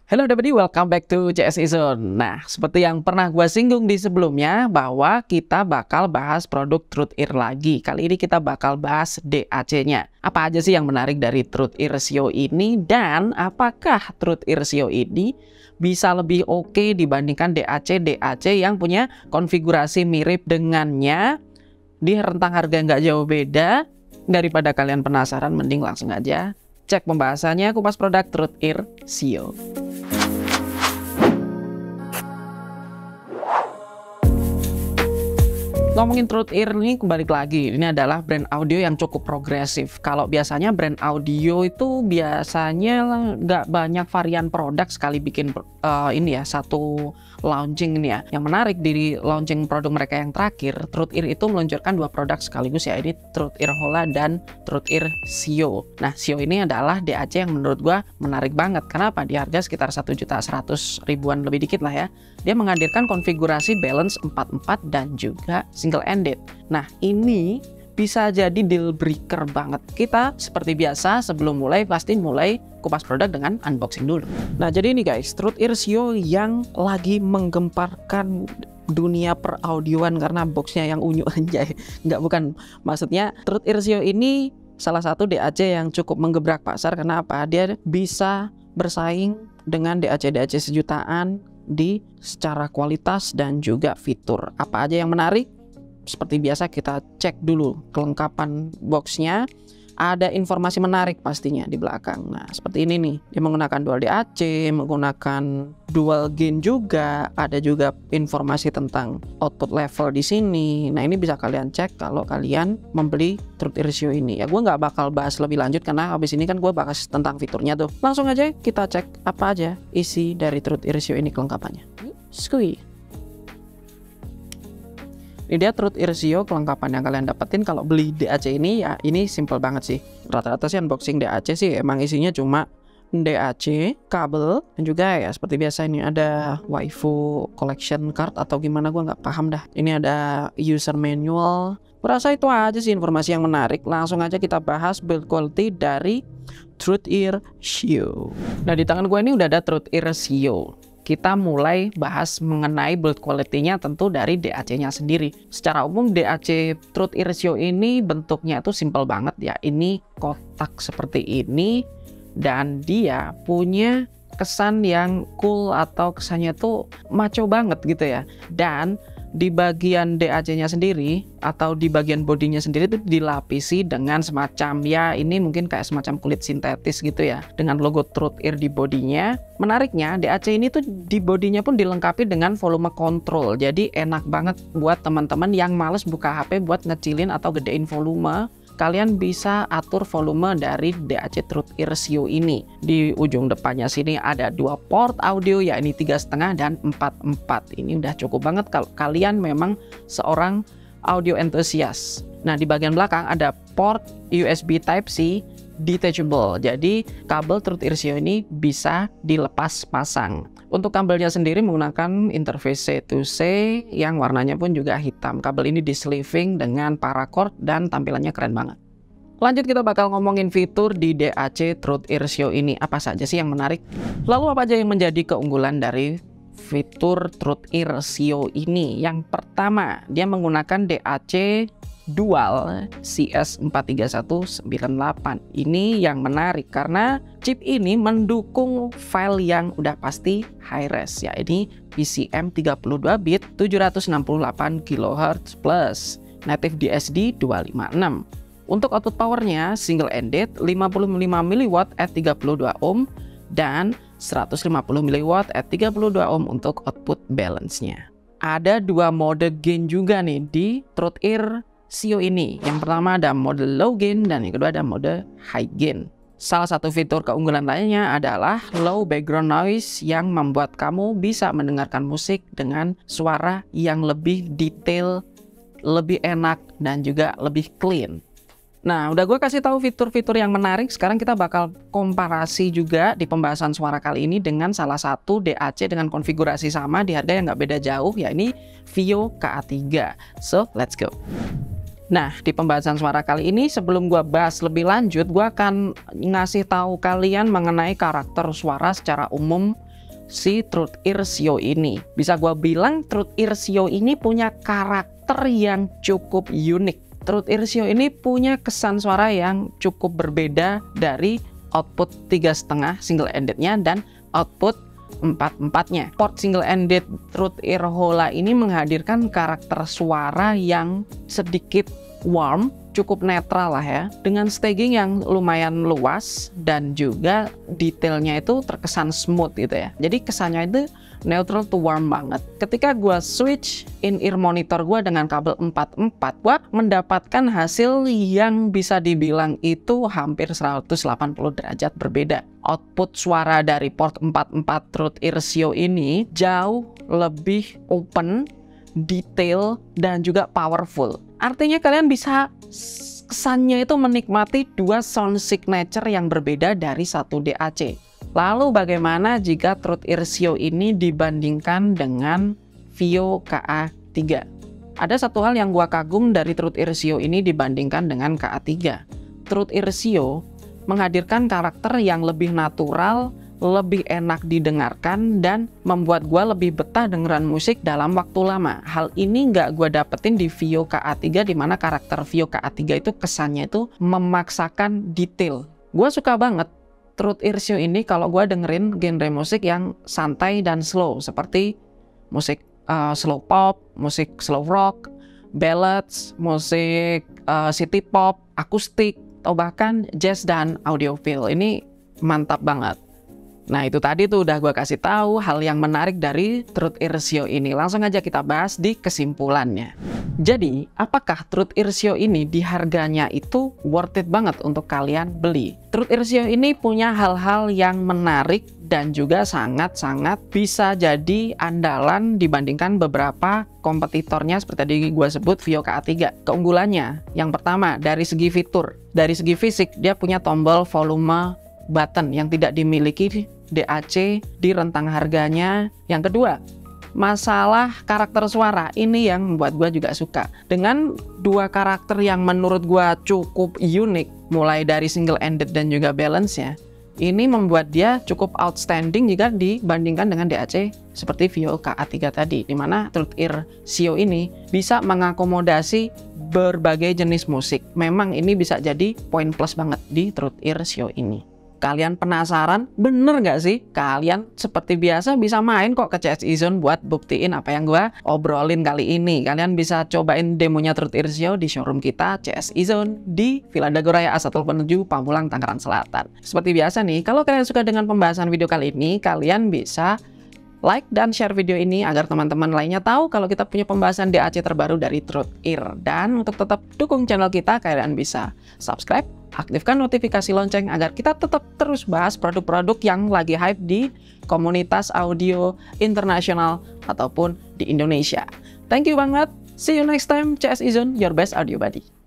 Halo everybody, welcome back to CSI Zone. Nah, seperti yang pernah gue singgung di sebelumnya, bahwa kita bakal bahas produk TruthEar lagi. Kali ini kita bakal bahas DAC-nya. Apa aja sih yang menarik dari TruthEar SEO ini, dan apakah TruthEar SEO ini bisa lebih oke dibandingkan DAC yang punya konfigurasi mirip dengannya di rentang harga nggak jauh beda. Daripada kalian penasaran, mending langsung aja cek pembahasannya kupas produk TruthEar SEO. Ngomongin TruthEar ini kembali lagi, ini adalah brand audio yang cukup progresif. Kalau biasanya brand audio itu biasanya nggak banyak varian produk sekali bikin ini ya, satu launching ini ya. Yang menarik di launching produk mereka yang terakhir, TruthEar itu meluncurkan dua produk sekaligus ya, ini TruthEar Hola dan TruthEar SEO. Nah, SEO ini adalah DAC yang menurut gua menarik banget. Kenapa? Di harga sekitar 1.100.000-an lebih dikit lah ya. Dia menghadirkan konfigurasi balance 44 dan juga single ended. Nah, ini bisa jadi deal breaker banget. Kita seperti biasa sebelum mulai pasti mulai kupas produk dengan unboxing dulu. Nah, jadi ini guys, TruthEar SEO yang lagi menggemparkan dunia peraudioan karena boxnya yang unyu anjay. Bukan. Maksudnya TruthEar SEO ini salah satu DAC yang cukup menggebrak pasar. Kenapa? Dia bisa bersaing dengan DAC sejutaan di secara kualitas dan juga fitur. Apa aja yang menarik? Seperti biasa kita cek dulu kelengkapan boxnya. Ada informasi menarik pastinya di belakang. Nah, seperti ini nih. Dia menggunakan dual DAC, menggunakan dual gain juga. Ada juga informasi tentang output level di sini. Nah, ini bisa kalian cek kalau kalian membeli TruthEar SEO ini. Ya, gue nggak bakal bahas lebih lanjut karena habis ini kan gue bahas tentang fiturnya tuh. Langsung aja kita cek apa aja isi dari TruthEar SEO ini kelengkapannya. Skui. Ini dia TruthEar SEO kelengkapan yang kalian dapetin kalau beli DAC ini. Ya, ini simple banget sih. Rata-rata sih unboxing DAC sih emang isinya cuma DAC, kabel, dan juga ya seperti biasa ini ada waifu collection card atau gimana, gua nggak paham dah. Ini ada user manual. Berasa itu aja sih informasi yang menarik. Langsung aja kita bahas build quality dari TruthEar SEO. Nah, di tangan gue ini udah ada TruthEar SEO. Kita mulai bahas mengenai build quality-nya tentu dari DAC-nya sendiri. Secara umum DAC TruthEar SEO ini bentuknya itu simple banget ya. Ini kotak seperti ini dan dia punya kesan yang cool atau kesannya tuh maco banget gitu ya. Dan di bagian DAC-nya sendiri atau di bagian bodinya sendiri itu dilapisi dengan semacam, ya ini mungkin kayak semacam kulit sintetis gitu ya, dengan logo TruthEar di bodinya. Menariknya DAC ini tuh di bodinya pun dilengkapi dengan volume control. Jadi enak banget buat teman-teman yang males buka HP buat ngecilin atau gedein volume. Kalian bisa atur volume dari DAC TruthEar SEO ini. Di ujung depannya sini ada dua port audio, yakni 3,5 dan 4,4. Ini udah cukup banget kalau kalian memang seorang audio enthusiast. Nah, di bagian belakang ada port USB Type-C detachable. Jadi kabel TruthEar SEO ini bisa dilepas pasang. Untuk kabelnya sendiri menggunakan interface C2C yang warnanya pun juga hitam. Kabel ini di-sleeving dengan paracord dan tampilannya keren banget. Lanjut kita bakal ngomongin fitur di DAC TruthEar SEO ini. Apa saja sih yang menarik? Lalu apa aja yang menjadi keunggulan dari fitur TruthEar SEO ini? Yang pertama, dia menggunakan DAC dual CS43198. Ini yang menarik karena chip ini mendukung file yang udah pasti high res, ya ini PCM 32 bit 768 kHz plus native DSD 256. Untuk output powernya single ended 55 mW at 32 ohm dan 150 mW at 32 ohm untuk output balance-nya. Ada dua mode gain juga nih di TruthEar SEO ini. Yang pertama ada mode low gain dan yang kedua ada mode high gain. Salah satu fitur keunggulan lainnya adalah low background noise yang membuat kamu bisa mendengarkan musik dengan suara yang lebih detail, lebih enak dan juga lebih clean. Nah, udah gue kasih tahu fitur-fitur yang menarik. Sekarang kita bakal komparasi juga di pembahasan suara kali ini dengan salah satu DAC dengan konfigurasi sama di harga yang nggak beda jauh, yakni VIO KA3. So, let's go. Nah, di pembahasan suara kali ini sebelum gua bahas lebih lanjut, gua akan ngasih tahu kalian mengenai karakter suara secara umum si Truth Ear Sio ini. Bisa gue bilang Truth Ear Sio ini punya karakter yang cukup unik. Truth Ear Sio ini punya kesan suara yang cukup berbeda dari output 3,5 single endednya dan output 4/4-nya. Port single ended Truth Ear Hola ini menghadirkan karakter suara yang sedikit warm, cukup netral lah ya, dengan staging yang lumayan luas dan juga detailnya itu terkesan smooth gitu ya. Jadi kesannya itu neutral to warm banget. Ketika gua switch in-ear monitor gua dengan kabel 4/4, gua mendapatkan hasil yang bisa dibilang itu hampir 180 derajat berbeda. Output suara dari port 4/4 Truth Ear Sio ini jauh lebih open, detail, dan juga powerful. Artinya kalian bisa kesannya itu menikmati dua sound signature yang berbeda dari satu DAC. Lalu bagaimana jika Truth Ear Sio ini dibandingkan dengan Vio KA3? Ada satu hal yang gua kagum dari Truth Ear Sio ini dibandingkan dengan KA3. Truth Ear Sio menghadirkan karakter yang lebih natural, lebih enak didengarkan, dan membuat gua lebih betah dengeran musik dalam waktu lama. Hal ini nggak gua dapetin di Vio KA3, di mana karakter Vio KA3 itu kesannya itu memaksakan detail. Gua suka banget Truth Ear Sio ini kalau gue dengerin genre musik yang santai dan slow, seperti musik slow pop, musik slow rock, ballads, musik city pop, akustik, atau bahkan jazz dan audiophile. Ini mantap banget. Nah itu tadi tuh udah gue kasih tahu hal yang menarik dari Truth Ear Sio ini. Langsung aja kita bahas di kesimpulannya. Jadi, apakah Truth Ear Sio ini di harganya itu worth it banget untuk kalian beli? Truth Ear Sio ini punya hal-hal yang menarik dan juga sangat-sangat bisa jadi andalan dibandingkan beberapa kompetitornya seperti tadi gue sebut Vio KA3. Keunggulannya, yang pertama dari segi fitur, dari segi fisik dia punya tombol volume button yang tidak dimiliki DAC di rentang harganya. Yang kedua, masalah karakter suara ini yang membuat gue juga suka. Dengan dua karakter yang menurut gue cukup unik, mulai dari single ended dan juga balance ya, ini membuat dia cukup outstanding jika dibandingkan dengan DAC seperti Vio KA3 tadi, dimana Truth Ear Sio ini bisa mengakomodasi berbagai jenis musik. Memang ini bisa jadi poin plus banget di Truth Ear Sio ini. Kalian penasaran? Bener nggak sih? Kalian seperti biasa bisa main kok ke CSI Zone buat buktiin apa yang gue obrolin kali ini. Kalian bisa cobain demonya Truth Ear Sio di showroom kita CSI Zone di Villa Dagoraya A1 menuju Pamulang, Tangerang Selatan. Seperti biasa nih, kalau kalian suka dengan pembahasan video kali ini, kalian bisa like dan share video ini agar teman-teman lainnya tahu kalau kita punya pembahasan DAC terbaru dari Truth Ear. Dan untuk tetap dukung channel kita, kalian bisa subscribe, aktifkan notifikasi lonceng agar kita tetap terus bahas produk-produk yang lagi hype di komunitas audio internasional ataupun di Indonesia. Thank you banget. See you next time. CSI Zone, your best audio buddy.